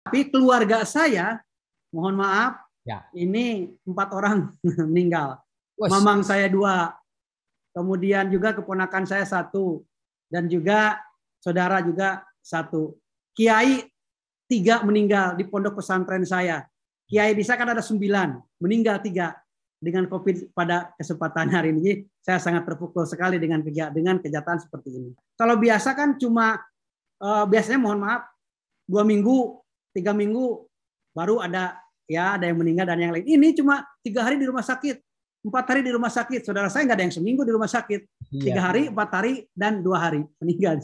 Tapi keluarga saya, mohon maaf, Ya. ini 4 orang meninggal. Wes. Mamang saya 2, kemudian juga keponakan saya 1, dan juga saudara juga 1. Kiai 3 meninggal di pondok pesantren saya. Kiai di saya kan ada 9, meninggal 3 dengan COVID pada kesempatan hari ini. Jadi saya sangat terpukul sekali dengan kejahatan seperti ini. Kalau biasa kan cuma biasanya mohon maaf 2 minggu, 3 minggu baru ada yang meninggal dan yang lain. Ini cuma 3 hari di rumah sakit, 4 hari di rumah sakit. Saudara saya nggak ada yang seminggu di rumah sakit. 3 hari, 4 hari, dan 2 hari meninggal.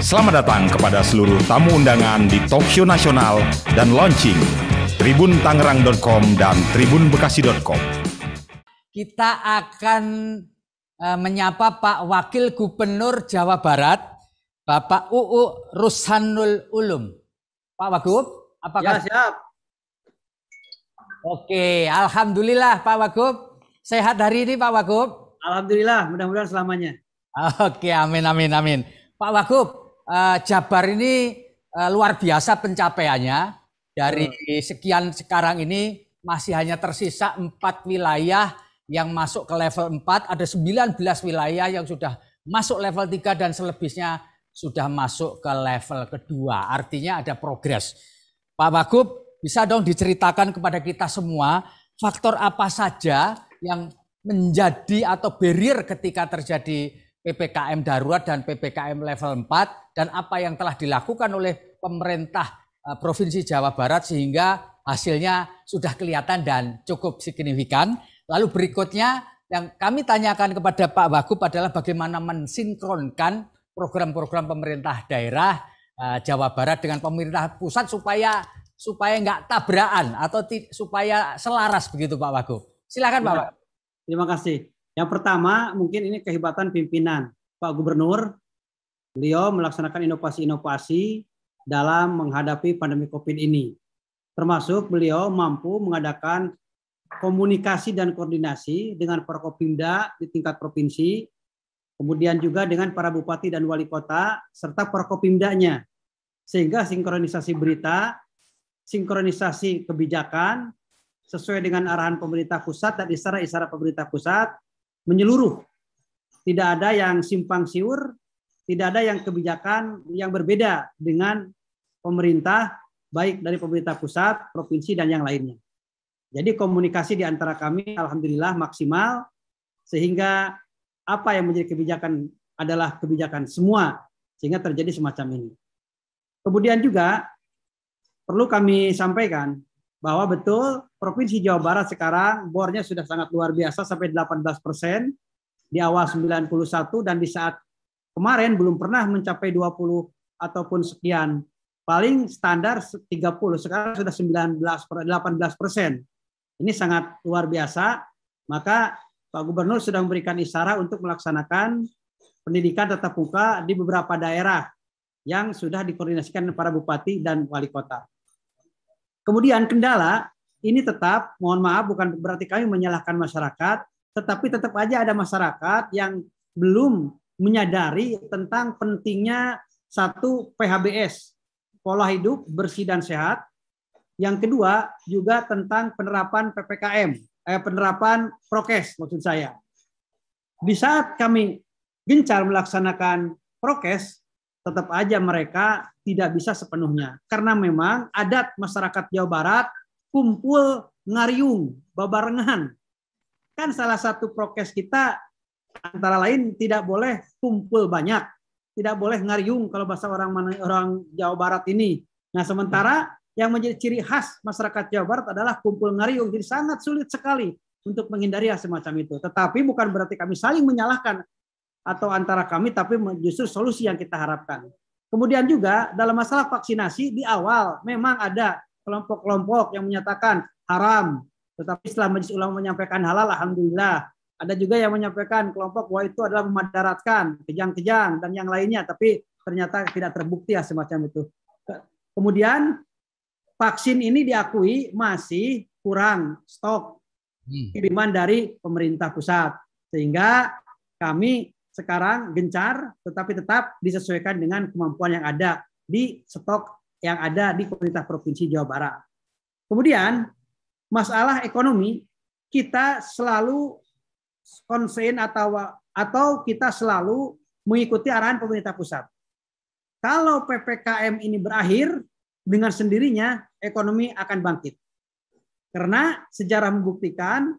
Selamat datang kepada seluruh tamu undangan di Talkshow Nasional dan Launching tribuntangerang.com dan tribunbekasi.com. Kita akan menyapa Pak Wakil Gubernur Jawa Barat, Bapak UU Rushanul Ulum. Pak Wagub, apakah? Ya, siap. Oke, alhamdulillah Pak Wagub. Sehat hari ini Pak Wagub? Alhamdulillah, mudah-mudahan selamanya. Oke, amin, amin, amin. Pak Wagub, Jabar ini luar biasa pencapaiannya. Dari sekian sekarang ini masih hanya tersisa 4 wilayah yang masuk ke level 4. Ada 19 wilayah yang sudah masuk level 3 dan selebihnya sudah masuk ke level kedua. Artinya ada progres. Pak Wagub, bisa dong diceritakan kepada kita semua faktor apa saja yang menjadi atau barrier ketika terjadi PPKM darurat dan PPKM level 4 dan apa yang telah dilakukan oleh pemerintah Provinsi Jawa Barat sehingga hasilnya sudah kelihatan dan cukup signifikan. Lalu berikutnya yang kami tanyakan kepada Pak Wagub adalah bagaimana mensinkronkan program-program pemerintah daerah Jawa Barat dengan pemerintah pusat supaya nggak tabrakan atau supaya selaras begitu Pak Wagub. Silakan Pak Wagub. Terima kasih. Yang pertama mungkin ini kehebatan pimpinan Pak Gubernur. Beliau melaksanakan inovasi-inovasi dalam menghadapi pandemi COVID ini. Termasuk beliau mampu mengadakan komunikasi dan koordinasi dengan Forkopimda di tingkat provinsi, kemudian juga dengan para bupati dan wali kota, serta Forkopimdanya. Sehingga sinkronisasi berita, sinkronisasi kebijakan, sesuai dengan arahan pemerintah pusat dan isyarat-isyarat pemerintah pusat, menyeluruh. Tidak ada yang simpang siur, tidak ada yang kebijakan yang berbeda dengan pemerintah, baik dari pemerintah pusat, provinsi, dan yang lainnya. Jadi komunikasi di antara kami alhamdulillah maksimal, sehingga apa yang menjadi kebijakan adalah kebijakan semua, sehingga terjadi semacam ini. Kemudian juga perlu kami sampaikan bahwa betul Provinsi Jawa Barat sekarang bornya sudah sangat luar biasa sampai 18%, di awal 91 dan di saat kemarin belum pernah mencapai 20 ataupun sekian. Paling standar 30, sekarang sudah 18%. Ini sangat luar biasa. Maka Pak Gubernur sudah memberikan isyarat untuk melaksanakan pendidikan tatap muka di beberapa daerah yang sudah dikoordinasikan para bupati dan wali kota. Kemudian kendala ini tetap, mohon maaf bukan berarti kami menyalahkan masyarakat, tetapi tetap aja ada masyarakat yang belum menyadari tentang pentingnya satu PHBS, pola hidup bersih dan sehat. Yang kedua juga tentang penerapan PPKM, penerapan prokes maksud saya. Di saat kami gencar melaksanakan prokes, tetap aja mereka tidak bisa sepenuhnya. Karena memang adat masyarakat Jawa Barat kumpul ngariung, babarengan. Kan salah satu prokes kita antara lain tidak boleh kumpul banyak, tidak boleh ngariung kalau bahasa orang Jawa Barat ini. Nah sementara yang menjadi ciri khas masyarakat Jawa Barat adalah kumpul ngariung, jadi sangat sulit sekali untuk menghindari hal semacam itu. Tetapi bukan berarti kami saling menyalahkan atau antara kami, tapi justru solusi yang kita harapkan. Kemudian juga dalam masalah vaksinasi di awal memang ada kelompok-kelompok yang menyatakan haram, tetapi setelah Majelis Ulama menyampaikan halal, alhamdulillah. Ada juga yang menyampaikan kelompok bahwa itu adalah memadaratkan, kejang-kejang dan yang lainnya, tapi ternyata tidak terbukti ya semacam itu. Kemudian vaksin ini diakui masih kurang stok kiriman dari pemerintah pusat. Sehingga kami sekarang gencar tetapi tetap disesuaikan dengan kemampuan yang ada di stok yang ada di pemerintah Provinsi Jawa Barat. Kemudian masalah ekonomi kita selalu konsen atau kita selalu mengikuti arahan pemerintah pusat. Kalau PPKM ini berakhir, dengan sendirinya ekonomi akan bangkit. Karena sejarah membuktikan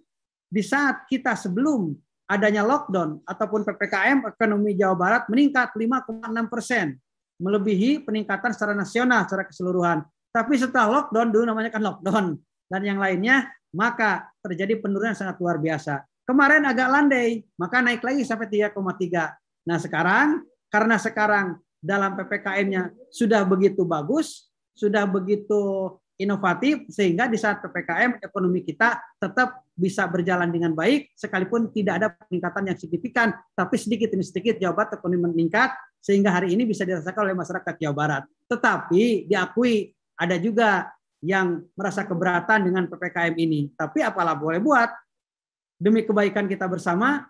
di saat kita sebelum adanya lockdown ataupun PPKM, ekonomi Jawa Barat meningkat 5,6%, melebihi peningkatan secara nasional secara keseluruhan. Tapi setelah lockdown, dulu namanya kan lockdown, dan yang lainnya, maka terjadi penurunan sangat luar biasa. Kemarin agak landai, maka naik lagi sampai 3,3. Nah sekarang, karena sekarang dalam PPKM-nya sudah begitu bagus, sudah begitu inovatif, sehingga di saat PPKM ekonomi kita tetap bisa berjalan dengan baik, sekalipun tidak ada peningkatan yang signifikan, tapi sedikit demi sedikit Jawa Barat ekonomi meningkat, sehingga hari ini bisa dirasakan oleh masyarakat Jawa Barat. Tetapi diakui ada juga yang merasa keberatan dengan PPKM ini. Tapi apalah boleh buat, demi kebaikan kita bersama,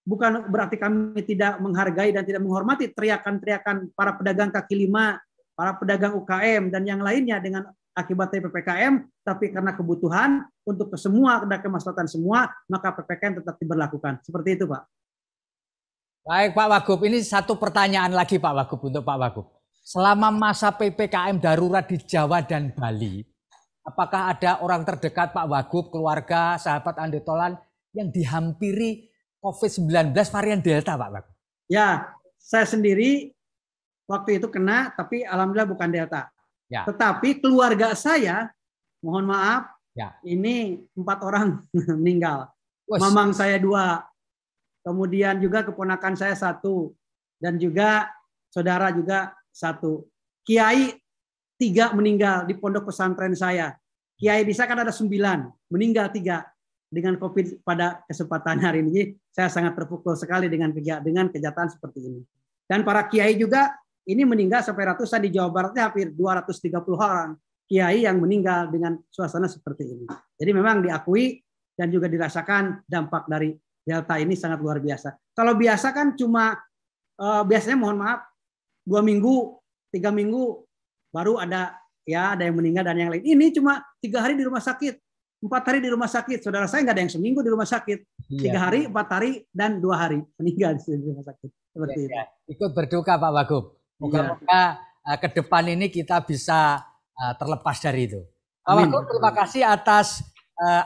bukan berarti kami tidak menghargai dan tidak menghormati teriakan-teriakan para pedagang kaki lima, para pedagang UKM, dan yang lainnya dengan akibatnya PPKM, tapi karena kebutuhan untuk semua dan kemaslahatan semua, maka PPKM tetap diberlakukan. Seperti itu, Pak. Baik, Pak Wagub. Ini satu pertanyaan lagi, Pak Wagub, untuk Pak Wagub. Selama masa PPKM darurat di Jawa dan Bali, apakah ada orang terdekat Pak Wagub, keluarga, sahabat Andetolan yang dihampiri COVID-19 varian Delta, Pak Wagub? Ya, saya sendiri waktu itu kena, tapi alhamdulillah bukan Delta. Ya. Tetapi keluarga saya, mohon maaf, ya, ini 4 orang meninggal. Mamang saya 2, kemudian juga keponakan saya 1, dan juga saudara juga 1. Kiai 3 meninggal di pondok pesantren saya. Kiai di saya kan ada 9, meninggal 3 dengan COVID pada kesempatan hari ini. Saya sangat terpukul sekali dengan kejahatan seperti ini. Dan para kiai juga ini meninggal sampai ratusan, di Jawa Baratnya hampir 230 orang kiai yang meninggal dengan suasana seperti ini. Jadi memang diakui dan juga dirasakan dampak dari Delta ini sangat luar biasa. Kalau biasa kan cuma biasanya mohon maaf 2 minggu, 3 minggu baru ada yang meninggal dan yang lain. Ini cuma 3 hari di rumah sakit, 4 hari di rumah sakit. Saudara saya nggak ada yang seminggu di rumah sakit. 3 hari, 4 hari, dan 2 hari meninggal di rumah sakit. Seperti itu. Ikut berduka Pak Wagub. Moga-moga ke depan ini kita bisa terlepas dari itu. Pak Wagub, terima kasih atas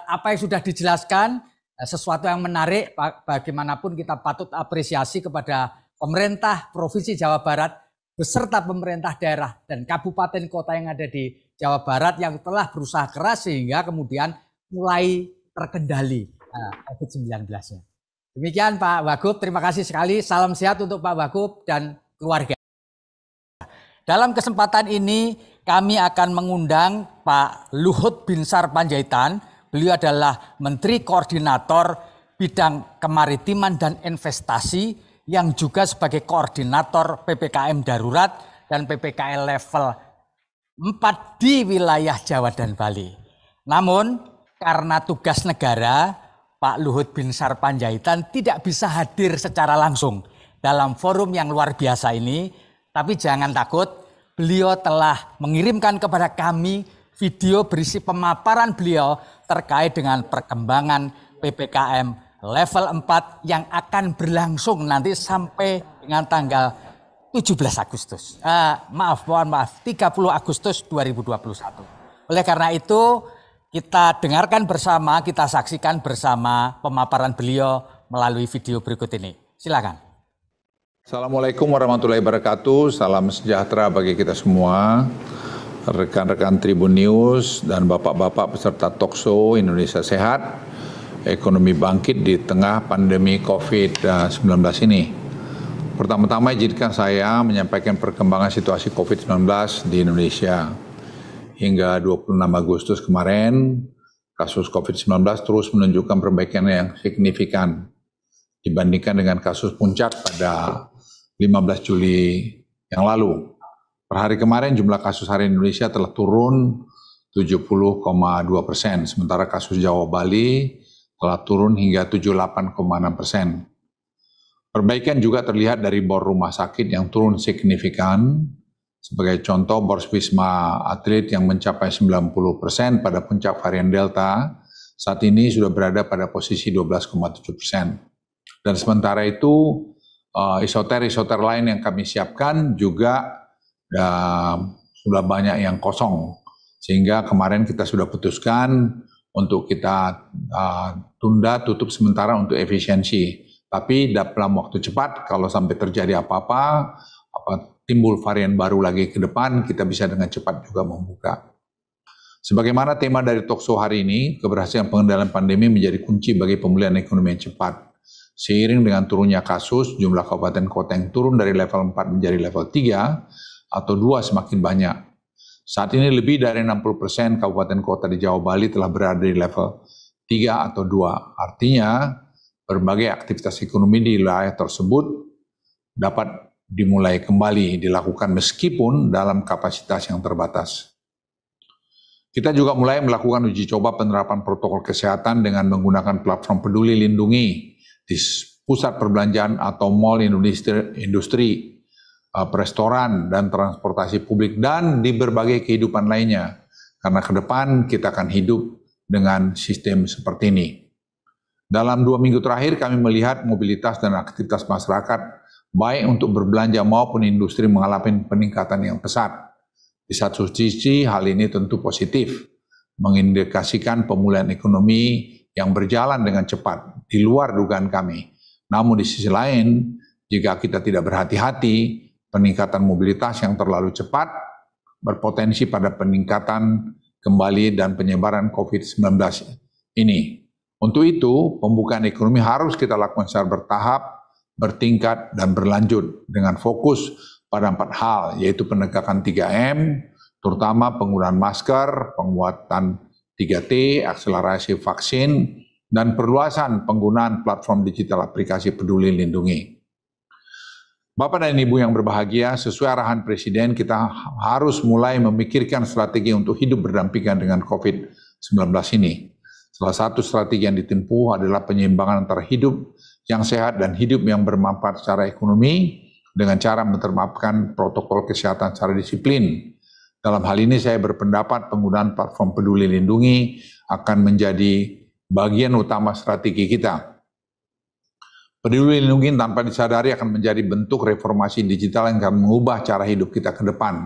apa yang sudah dijelaskan, sesuatu yang menarik. Bagaimanapun kita patut apresiasi kepada pemerintah Provinsi Jawa Barat beserta pemerintah daerah dan kabupaten kota yang ada di Jawa Barat yang telah berusaha keras sehingga kemudian mulai terkendali COVID-19-nya. Demikian Pak Wagub, terima kasih sekali. Salam sehat untuk Pak Wagub dan keluarga. Dalam kesempatan ini kami akan mengundang Pak Luhut Binsar Panjaitan. Beliau adalah Menteri Koordinator Bidang Kemaritiman dan Investasi yang juga sebagai Koordinator PPKM Darurat dan PPKM level 4 di wilayah Jawa dan Bali. Namun karena tugas negara, Pak Luhut Binsar Panjaitan tidak bisa hadir secara langsung dalam forum yang luar biasa ini. Tapi jangan takut, beliau telah mengirimkan kepada kami video berisi pemaparan beliau terkait dengan perkembangan PPKM level 4 yang akan berlangsung nanti sampai dengan tanggal 17 Agustus. Mohon maaf, 30 Agustus 2021. Oleh karena itu, kita dengarkan bersama, kita saksikan bersama pemaparan beliau melalui video berikut ini. Silakan. Assalamualaikum warahmatullahi wabarakatuh. Salam sejahtera bagi kita semua, rekan-rekan Tribun News dan bapak-bapak peserta Talkshow Indonesia Sehat, ekonomi bangkit di tengah pandemi COVID-19 ini. Pertama-tama izinkan saya menyampaikan perkembangan situasi COVID-19 di Indonesia. Hingga 26 Agustus kemarin, kasus COVID-19 terus menunjukkan perbaikan yang signifikan dibandingkan dengan kasus puncak pada 15 Juli yang lalu. Per hari kemarin jumlah kasus harian Indonesia telah turun 70,2%, sementara kasus Jawa Bali telah turun hingga 78,6%. Perbaikan juga terlihat dari bor rumah sakit yang turun signifikan. Sebagai contoh, bor Wisma Atlet yang mencapai 90% pada puncak varian Delta, saat ini sudah berada pada posisi 12,7%. Dan sementara itu, isoter-isoter lain yang kami siapkan juga sudah banyak yang kosong. Sehingga kemarin kita sudah putuskan untuk kita tunda tutup sementara untuk efisiensi. Tapi dalam waktu cepat, kalau sampai terjadi apa-apa, timbul varian baru lagi ke depan, kita bisa dengan cepat juga membuka. Sebagaimana tema dari talkshow hari ini, keberhasilan pengendalian pandemi menjadi kunci bagi pemulihan ekonomi yang cepat. Seiring dengan turunnya kasus, jumlah kabupaten kota yang turun dari level 4 menjadi level 3 atau 2 semakin banyak. Saat ini lebih dari 60% kabupaten kota di Jawa Bali telah berada di level 3 atau 2. Artinya, berbagai aktivitas ekonomi di wilayah tersebut dapat dimulai kembali dilakukan meskipun dalam kapasitas yang terbatas. Kita juga mulai melakukan uji coba penerapan protokol kesehatan dengan menggunakan platform Peduli Lindungi di pusat perbelanjaan atau mal industri, restoran, dan transportasi publik, dan di berbagai kehidupan lainnya. Karena ke depan kita akan hidup dengan sistem seperti ini. Dalam 2 minggu terakhir kami melihat mobilitas dan aktivitas masyarakat baik untuk berbelanja maupun industri mengalami peningkatan yang pesat. Di satu sisi hal ini tentu positif, mengindikasikan pemulihan ekonomi yang berjalan dengan cepat di luar dugaan kami. Namun di sisi lain, jika kita tidak berhati-hati, peningkatan mobilitas yang terlalu cepat berpotensi pada peningkatan kembali dan penyebaran COVID-19 ini. Untuk itu, pembukaan ekonomi harus kita lakukan secara bertahap, bertingkat, dan berlanjut dengan fokus pada 4 hal, yaitu penegakan 3M, terutama penggunaan masker, penguatan 3T, akselerasi vaksin, dan perluasan penggunaan platform digital aplikasi Peduli Lindungi. Bapak dan Ibu yang berbahagia, sesuai arahan Presiden, kita harus mulai memikirkan strategi untuk hidup berdampingan dengan COVID-19 ini. Salah satu strategi yang ditempuh adalah penyeimbangan antara hidup yang sehat dan hidup yang bermanfaat secara ekonomi dengan cara menerapkan protokol kesehatan secara disiplin. Dalam hal ini saya berpendapat penggunaan platform Peduli Lindungi akan menjadi bagian utama strategi kita. Peduli Lindungi tanpa disadari akan menjadi bentuk reformasi digital yang akan mengubah cara hidup kita ke depan.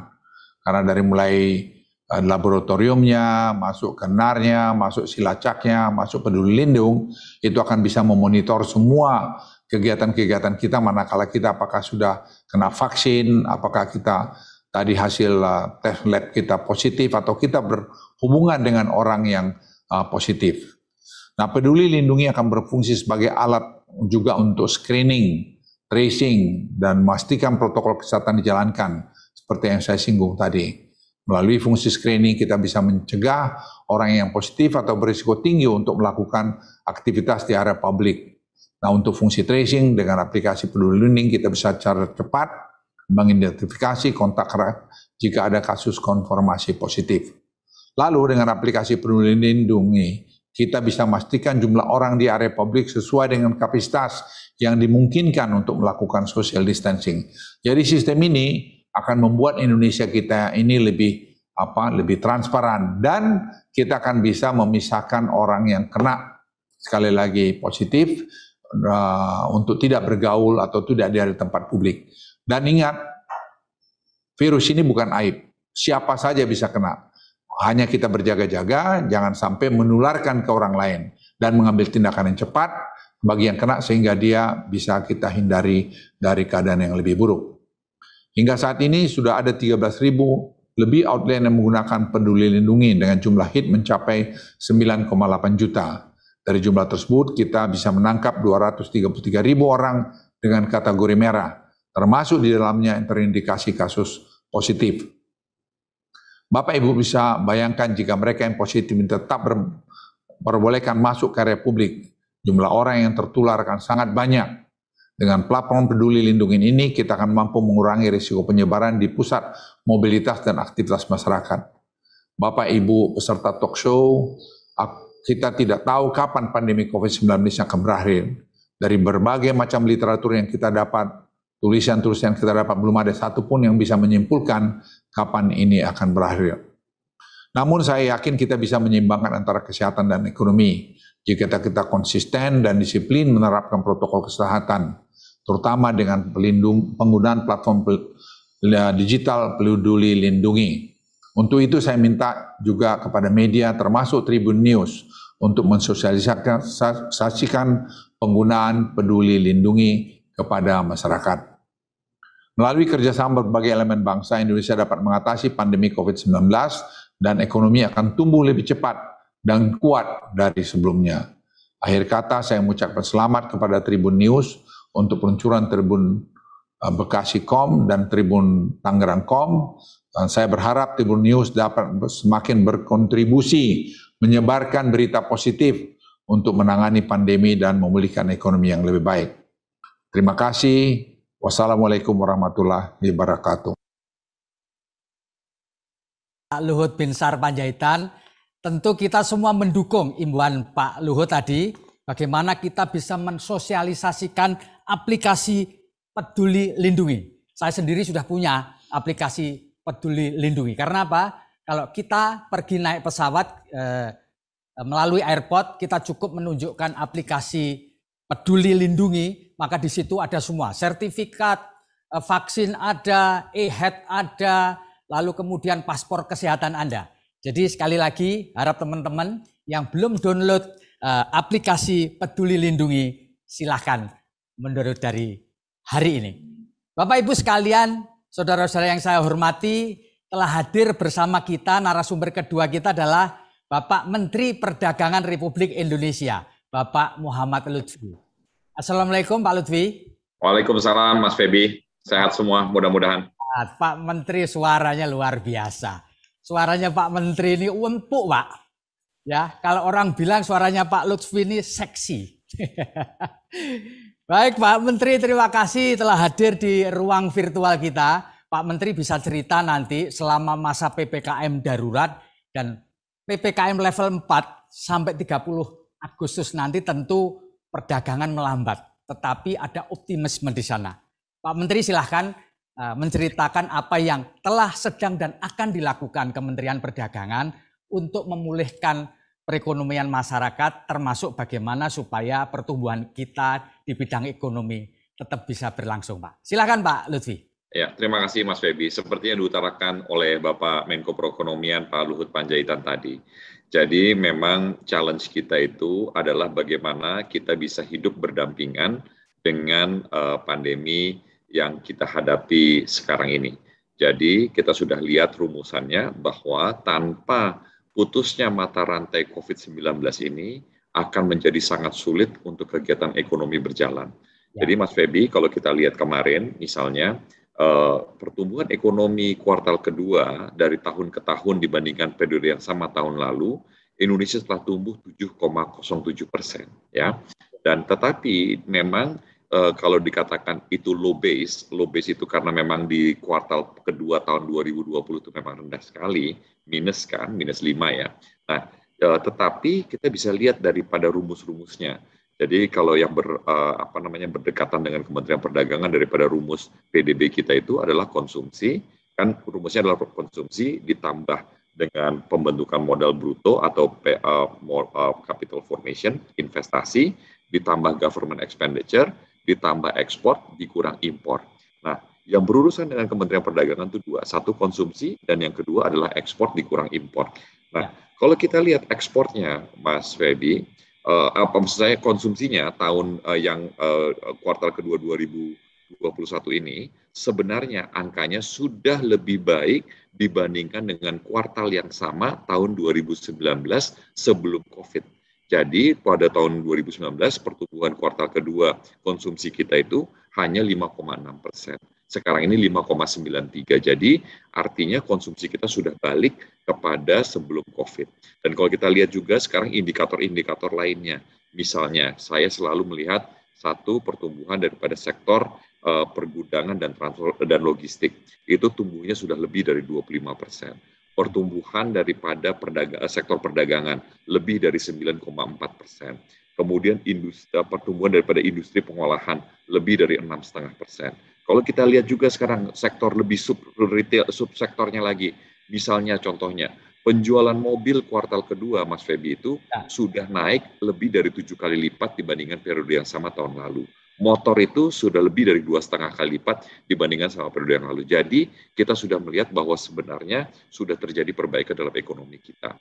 Karena dari mulai laboratoriumnya, masuk ke NAR-nya, masuk silacaknya, masuk Peduli Lindung, itu akan bisa memonitor semua kegiatan-kegiatan kita, manakala kita apakah sudah kena vaksin, apakah kita tadi hasil tes lab kita positif, atau kita berhubungan dengan orang yang positif. Nah, Peduli Lindungi akan berfungsi sebagai alat juga untuk screening, tracing, dan memastikan protokol kesehatan dijalankan, seperti yang saya singgung tadi. Melalui fungsi screening kita bisa mencegah orang yang positif atau berisiko tinggi untuk melakukan aktivitas di area publik. Nah, untuk fungsi tracing dengan aplikasi Peduli Lindungi kita bisa secara cepat mengidentifikasi kontak erat jika ada kasus konfirmasi positif. Lalu dengan aplikasi Peduli Lindungi kita bisa memastikan jumlah orang di area publik sesuai dengan kapasitas yang dimungkinkan untuk melakukan social distancing. Jadi sistem ini akan membuat Indonesia kita ini lebih transparan, dan kita akan bisa memisahkan orang yang kena sekali lagi positif untuk tidak bergaul atau tidak di tempat publik. Dan ingat, virus ini bukan aib, siapa saja bisa kena. Hanya kita berjaga-jaga, jangan sampai menularkan ke orang lain dan mengambil tindakan yang cepat bagi yang kena sehingga dia bisa kita hindari dari keadaan yang lebih buruk. Hingga saat ini sudah ada 13.000 lebih outlet yang menggunakan Peduli Lindungi dengan jumlah hit mencapai 9,8 juta. Dari jumlah tersebut kita bisa menangkap 233.000 orang dengan kategori merah, termasuk di dalamnya yang terindikasi kasus positif. Bapak Ibu bisa bayangkan jika mereka yang positif tetap diperbolehkan masuk ke area publik, jumlah orang yang tertular akan sangat banyak. Dengan platform Peduli Lindungi ini kita akan mampu mengurangi risiko penyebaran di pusat mobilitas dan aktivitas masyarakat. Bapak Ibu peserta talk show, kita tidak tahu kapan pandemi COVID-19 akan berakhir. Dari berbagai macam literatur yang kita dapat, tulisan-tulisan yang kita dapat, belum ada satupun yang bisa menyimpulkan kapan ini akan berakhir. Namun saya yakin kita bisa menyeimbangkan antara kesehatan dan ekonomi jika kita konsisten dan disiplin menerapkan protokol kesehatan, terutama dengan penggunaan platform digital Peduli Lindungi. Untuk itu saya minta juga kepada media termasuk Tribun News untuk mensosialisasikan penggunaan Peduli Lindungi kepada masyarakat. Melalui kerjasama berbagai elemen bangsa, Indonesia dapat mengatasi pandemi COVID-19 dan ekonomi akan tumbuh lebih cepat dan kuat dari sebelumnya. Akhir kata saya mengucapkan selamat kepada Tribun News untuk peluncuran Tribun Bekasi.com dan Tribun Tangerang.com. Dan saya berharap Tribun News dapat semakin berkontribusi menyebarkan berita positif untuk menangani pandemi dan memulihkan ekonomi yang lebih baik. Terima kasih. Wassalamualaikum warahmatullahi wabarakatuh. Pak Luhut Binsar Panjaitan, tentu kita semua mendukung imbauan Pak Luhut tadi, bagaimana kita bisa mensosialisasikan aplikasi Peduli Lindungi. Saya sendiri sudah punya aplikasi Peduli Lindungi. Karena apa? Kalau kita pergi naik pesawat melalui airport, kita cukup menunjukkan aplikasi Peduli Lindungi, maka di situ ada semua, sertifikat, vaksin ada, e-health ada, lalu kemudian paspor kesehatan Anda. Jadi sekali lagi harap teman-teman yang belum download aplikasi Peduli Lindungi, silahkan mendownload dari hari ini. Bapak Ibu sekalian, saudara-saudara yang saya hormati, telah hadir bersama kita, narasumber kedua kita adalah Bapak Menteri Perdagangan Republik Indonesia, Bapak Muhammad Lutfi. Assalamualaikum Pak Lutfi. Waalaikumsalam Mas Febi, sehat semua mudah-mudahan. Pak Menteri suaranya luar biasa. Suaranya Pak Menteri ini empuk Pak. Ya, kalau orang bilang suaranya Pak Lutfi ini seksi. Baik Pak Menteri, terima kasih telah hadir di ruang virtual kita. Pak Menteri bisa cerita nanti selama masa PPKM darurat dan PPKM level 4 sampai 30 Agustus nanti tentu perdagangan melambat. Tetapi ada optimisme di sana. Pak Menteri silahkan menceritakan apa yang telah, sedang, dan akan dilakukan Kementerian Perdagangan untuk memulihkan perekonomian masyarakat, termasuk bagaimana supaya pertumbuhan kita di bidang ekonomi tetap bisa berlangsung, Pak. Silakan Pak Lutfi. Ya, terima kasih Mas Febi. Seperti yang diutarakan oleh Bapak Menko Perekonomian Pak Luhut Panjaitan tadi. Jadi memang challenge kita itu adalah bagaimana kita bisa hidup berdampingan dengan pandemi yang kita hadapi sekarang ini. Jadi kita sudah lihat rumusannya bahwa tanpa putusnya mata rantai COVID-19 ini akan menjadi sangat sulit untuk kegiatan ekonomi berjalan. Jadi Mas Febi, kalau kita lihat kemarin misalnya pertumbuhan ekonomi kuartal kedua dari tahun ke tahun dibandingkan periode yang sama tahun lalu, Indonesia telah tumbuh 7,07%. Ya. Dan tetapi memang kalau dikatakan itu low base itu karena memang di kuartal kedua tahun 2020 itu memang rendah sekali, minus 5 ya. Nah, tetapi kita bisa lihat daripada rumus-rumusnya. Jadi kalau yang berdekatan dengan Kementerian Perdagangan daripada rumus PDB kita itu adalah konsumsi, kan rumusnya adalah konsumsi ditambah dengan pembentukan modal bruto atau capital formation, investasi, ditambah government expenditure, ditambah ekspor, dikurang impor. Nah, yang berurusan dengan Kementerian Perdagangan itu dua. Satu konsumsi dan yang kedua adalah ekspor dikurang impor. Nah, kalau kita lihat ekspornya, Mas Febi, maksud saya konsumsinya tahun yang kuartal kedua 2021 ini, sebenarnya angkanya sudah lebih baik dibandingkan dengan kuartal yang sama tahun 2019 sebelum COVID. Jadi pada tahun 2019 pertumbuhan kuartal kedua konsumsi kita itu hanya 5,6%. Sekarang ini 5,93. Jadi artinya konsumsi kita sudah balik kepada sebelum COVID. Dan kalau kita lihat juga sekarang indikator-indikator lainnya. Misalnya saya selalu melihat satu pertumbuhan daripada sektor pergudangan dan logistik. Itu tumbuhnya sudah lebih dari 25%. pertumbuhan daripada sektor perdagangan lebih dari 9,4%. Kemudian pertumbuhan daripada industri pengolahan lebih dari 6,5%. Kalau kita lihat juga sekarang sektor lebih subsektornya lagi, misalnya contohnya penjualan mobil kuartal kedua, Mas Febi, itu sudah naik lebih dari 7 kali lipat dibandingkan periode yang sama tahun lalu. Motor itu sudah lebih dari 2,5 kali lipat dibandingkan sama periode yang lalu. Jadi kita sudah melihat bahwa sebenarnya sudah terjadi perbaikan dalam ekonomi kita.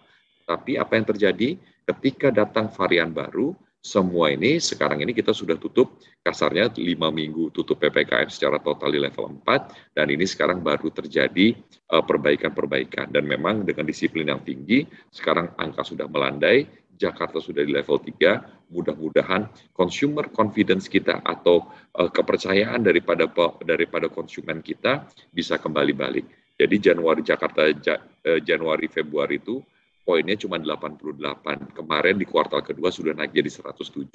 Tapi apa yang terjadi ketika datang varian baru, semua ini sekarang ini kita sudah tutup kasarnya 5 minggu tutup PPKM secara total di level 4, dan ini sekarang baru terjadi perbaikan-perbaikan. Dan memang dengan disiplin yang tinggi, sekarang angka sudah melandai, Jakarta sudah di level 3, mudah-mudahan consumer confidence kita atau kepercayaan daripada konsumen kita bisa kembali balik. Jadi Januari Februari itu poinnya cuma 88. Kemarin di kuartal kedua sudah naik jadi 107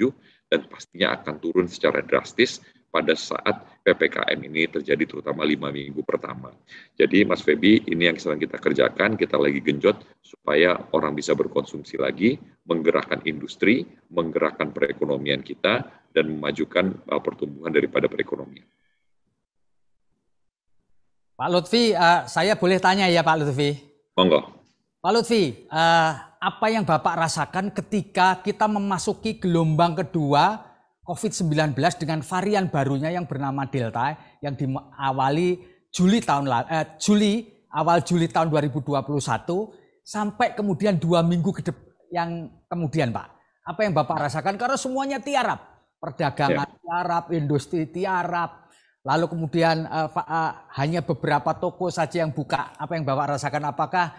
dan pastinya akan turun secara drastis pada saat PPKM ini terjadi, terutama 5 minggu pertama. Jadi Mas Febi, ini yang sedang kita kerjakan, kita lagi genjot supaya orang bisa berkonsumsi lagi, menggerakkan industri, menggerakkan perekonomian kita, dan memajukan pertumbuhan daripada perekonomian. Pak Lutfi, saya boleh tanya ya Pak Lutfi? Monggo. Pak Lutfi, apa yang Bapak rasakan ketika kita memasuki gelombang kedua COVID-19 dengan varian barunya yang bernama Delta yang diawali awal Juli tahun 2021 sampai kemudian 2 minggu yang kemudian, Pak? Apa yang Bapak rasakan? Karena semuanya tiarap, perdagangan tiarap, industri tiarap, lalu kemudian hanya beberapa toko saja yang buka. Apa yang Bapak rasakan? Apakah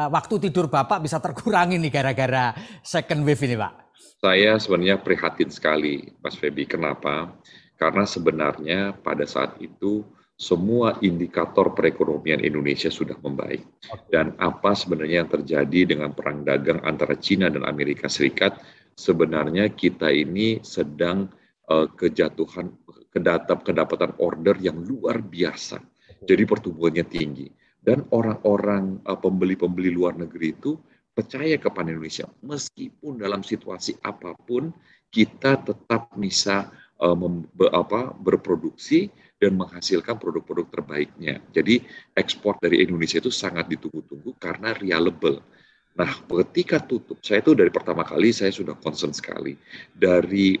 waktu tidur Bapak bisa terkurangi nih gara-gara second wave ini, Pak? Saya sebenarnya prihatin sekali, Mas Febi. Kenapa? Karena sebenarnya pada saat itu semua indikator perekonomian Indonesia sudah membaik. Dan apa sebenarnya yang terjadi dengan perang dagang antara Cina dan Amerika Serikat, sebenarnya kita ini sedang kedapatan order yang luar biasa. Jadi pertumbuhannya tinggi. Dan orang-orang pembeli-pembeli luar negeri itu percaya kepada Indonesia. Meskipun dalam situasi apapun, kita tetap bisa berproduksi dan menghasilkan produk-produk terbaiknya. Jadi ekspor dari Indonesia itu sangat ditunggu-tunggu karena reliable. Nah, ketika tutup, saya itu dari pertama kali saya sudah concern sekali. Dari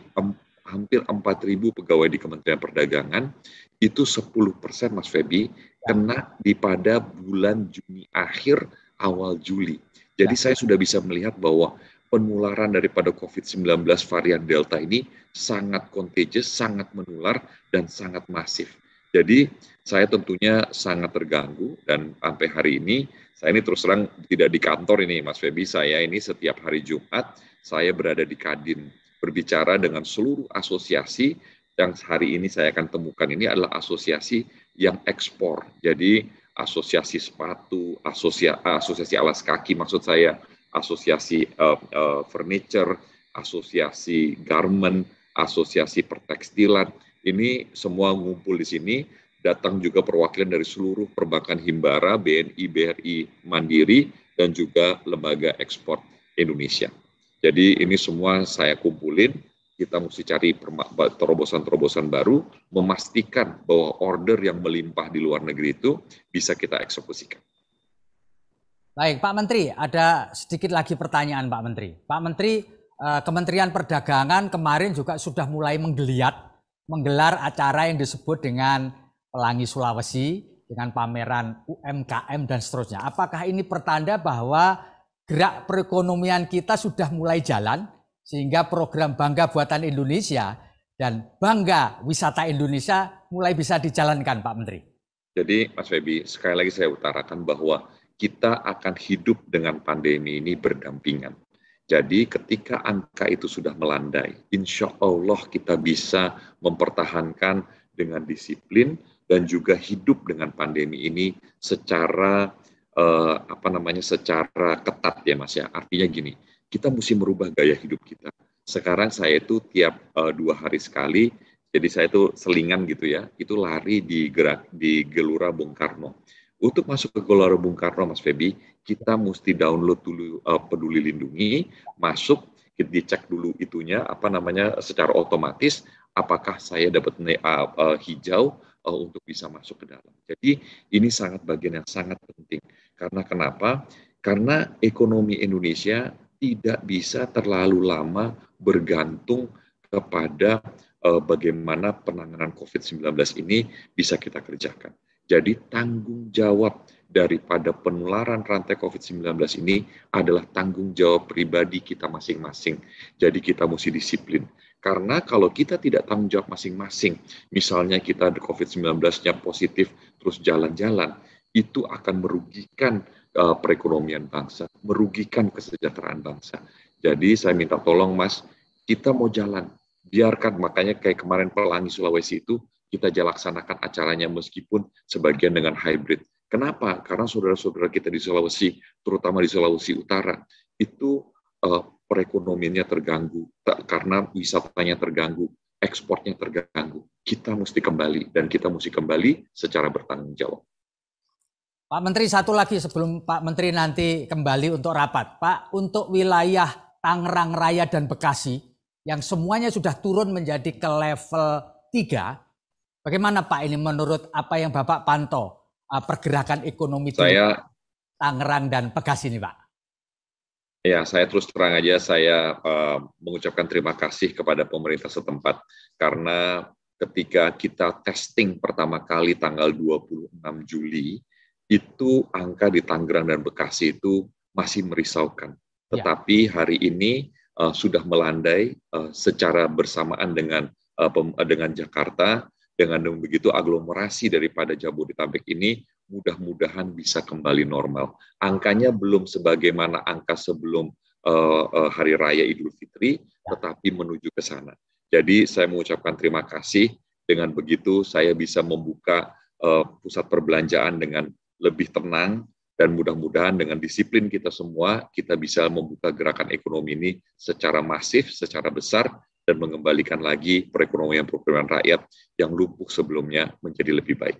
hampir 4.000 pegawai di Kementerian Perdagangan, itu 10% Mas Febi kena pada bulan Juni akhir awal Juli. Jadi saya sudah bisa melihat bahwa penularan daripada COVID-19 varian Delta ini sangat contagious, sangat menular, dan sangat masif. Jadi saya tentunya sangat terganggu, dan sampai hari ini, saya ini terus terang tidak di kantor ini Mas Febi, saya ini setiap hari Jumat, saya berada di Kadin, berbicara dengan seluruh asosiasi. Yang hari ini saya akan temukan ini adalah asosiasi yang ekspor. Jadi asosiasi sepatu, asosiasi alas kaki maksud saya, asosiasi furniture, asosiasi garment, asosiasi pertekstilan. Ini semua ngumpul di sini. Datang juga perwakilan dari seluruh perbankan Himbara, BNI, BRI, Mandiri, dan juga Lembaga Ekspor Indonesia. Jadi ini semua saya kumpulin. Kita mesti cari terobosan-terobosan baru, memastikan bahwa order yang melimpah di luar negeri itu bisa kita eksekusikan. Baik, Pak Menteri, ada sedikit lagi pertanyaan Pak Menteri. Pak Menteri, Kementerian Perdagangan kemarin juga sudah mulai menggelar acara yang disebut dengan Pelangi Sulawesi, dengan pameran UMKM dan seterusnya. Apakah ini pertanda bahwa gerak perekonomian kita sudah mulai jalan, sehingga program Bangga Buatan Indonesia dan Bangga Wisata Indonesia mulai bisa dijalankan, Pak Menteri? Jadi, Mas Febi, sekali lagi saya utarakan bahwa kita akan hidup dengan pandemi ini berdampingan. Jadi, ketika angka itu sudah melandai, insya Allah kita bisa mempertahankan dengan disiplin dan juga hidup dengan pandemi ini secara secara ketat ya Mas ya. Artinya gini, kita mesti merubah gaya hidup kita. Sekarang saya itu tiap 2 hari sekali, jadi saya itu selingan gitu ya, itu lari di Gelora Bung Karno Untuk masuk ke Gelora Bung Karno, Mas Feby, kita mesti download dulu Peduli Lindungi, masuk, kita dicek dulu itunya, secara otomatis, apakah saya dapat hijau untuk bisa masuk ke dalam. Jadi ini sangat bagian yang sangat penting. Karena kenapa? Karena ekonomi Indonesia tidak bisa terlalu lama bergantung kepada bagaimana penanganan COVID-19 ini bisa kita kerjakan. Jadi tanggung jawab daripada penularan rantai COVID-19 ini adalah tanggung jawab pribadi kita masing-masing. Jadi kita mesti disiplin. Karena kalau kita tidak tanggung jawab masing-masing, misalnya kita COVID-19-nya positif terus jalan-jalan, itu akan merugikan perekonomian bangsa, merugikan kesejahteraan bangsa. Jadi saya minta tolong Mas, kita mau jalan, biarkan, makanya kayak kemarin Pelangi Sulawesi itu, kita laksanakan acaranya meskipun sebagian dengan hybrid. Kenapa? Karena saudara-saudara kita di Sulawesi, terutama di Sulawesi Utara, itu perekonomiannya terganggu, karena wisatanya terganggu, ekspornya terganggu. Kita mesti kembali, dan kita mesti kembali secara bertanggung jawab. Pak Menteri, satu lagi sebelum Pak Menteri nanti kembali untuk rapat. Pak, untuk wilayah Tangerang Raya dan Bekasi, yang semuanya sudah turun menjadi ke level 3, bagaimana Pak ini menurut apa yang Bapak pantau pergerakan ekonomi di Tangerang dan Bekasi ini Pak? Ya, saya terus terang aja saya mengucapkan terima kasih kepada pemerintah setempat karena ketika kita testing pertama kali tanggal 26 Juli, itu angka di Tangerang dan Bekasi itu masih merisaukan. Tetapi hari ini sudah melandai secara bersamaan dengan Jakarta. Dengan begitu aglomerasi daripada Jabodetabek ini mudah-mudahan bisa kembali normal. Angkanya belum sebagaimana angka sebelum Hari Raya Idul Fitri, tetapi menuju ke sana. Jadi saya mengucapkan terima kasih. Dengan begitu saya bisa membuka pusat perbelanjaan dengan lebih tenang, dan mudah-mudahan dengan disiplin kita semua, kita bisa membuka gerakan ekonomi ini secara masif, secara besar, dan mengembalikan lagi perekonomian rakyat yang lumpuh sebelumnya menjadi lebih baik.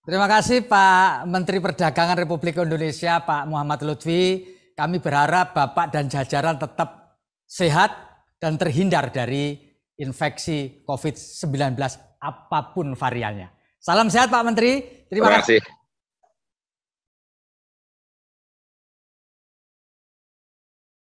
Terima kasih Pak Menteri Perdagangan Republik Indonesia, Pak Muhammad Lutfi. Kami berharap Bapak dan jajaran tetap sehat dan terhindar dari infeksi COVID-19 apapun variannya. Salam sehat Pak Menteri. Terima kasih.